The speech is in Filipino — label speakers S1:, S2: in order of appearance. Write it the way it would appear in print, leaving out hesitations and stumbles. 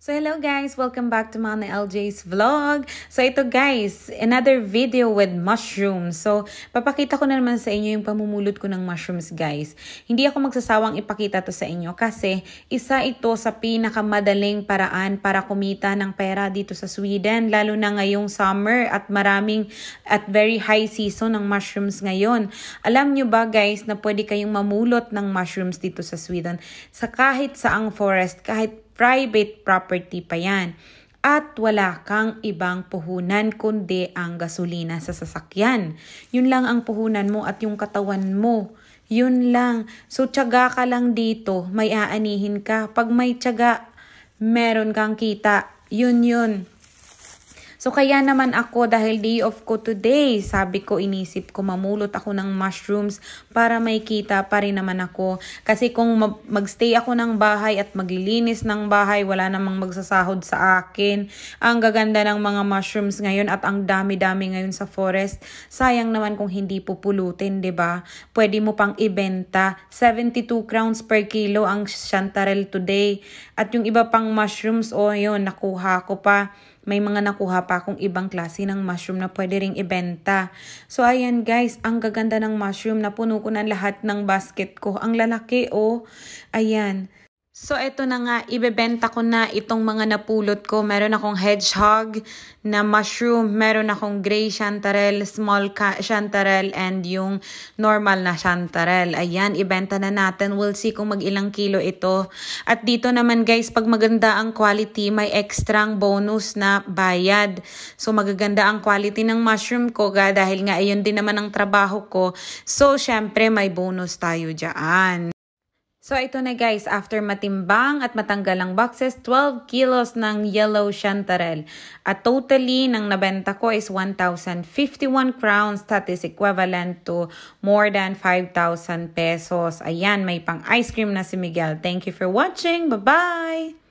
S1: So hello guys, welcome back to Mama LJ's vlog. So ito guys, another video with mushrooms. So papakita ko na naman sa inyo yung pamumulot ko ng mushrooms guys. Hindi ako magsasawang ipakita to sa inyo kasi isa ito sa pinakamadaling paraan para kumita ng pera dito sa Sweden. Lalo na ngayong summer at very high season ng mushrooms ngayon. Alam nyo ba guys na pwede kayong mamulot ng mushrooms dito sa Sweden sa kahit saang forest, kahit private property pa yan. At wala kang ibang puhunan kundi ang gasolina sa sasakyan. Yun lang ang puhunan mo at yung katawan mo. Yun lang. So, tiyaga ka lang dito. May aanihin ka. Pag may tiyaga, meron kang kita. Yun. So, kaya naman ako, dahil day off ko today, inisip ko mamulot ako ng mushrooms para may kita pa rin naman ako. Kasi kung magstay ako ng bahay at maglilinis ng bahay, wala namang magsasahod sa akin. Ang gaganda ng mga mushrooms ngayon at ang dami-dami ngayon sa forest. Sayang naman kung hindi pupulutin, 'di ba? Pwede mo pang ibenta. 72 crowns per kilo ang chanterelle today. At yung iba pang mushrooms, yun, nakuha ko pa. May mga nakuha pa akong ibang klase ng mushroom na pwede ring ibenta. So, ayan guys, ang gaganda ng mushroom. Napuno ko na lahat ng basket ko. Ang lalaki, Ayan. So, ito na nga, ibebenta ko na itong mga napulot ko. Meron akong hedgehog na mushroom. Meron akong gray chanterelle, small chanterelle, and yung normal na chanterelle. Ayan, ibenta na natin. We'll see kung mag-ilang kilo ito. At dito naman guys, pag maganda ang quality, may extrang bonus na bayad. So, magaganda ang quality ng mushroom ko dahil nga ayun din naman ang trabaho ko. So, syempre, may bonus tayo dyan. So, ito na guys, after matimbang at matanggal ang boxes, 12 kilos ng yellow chanterelle. At totally, nang nabenta ko is 1,051 crowns. That is equivalent to more than 5,000 pesos. Ayan, may pang ice cream na si Miguel. Thank you for watching. Bye-bye!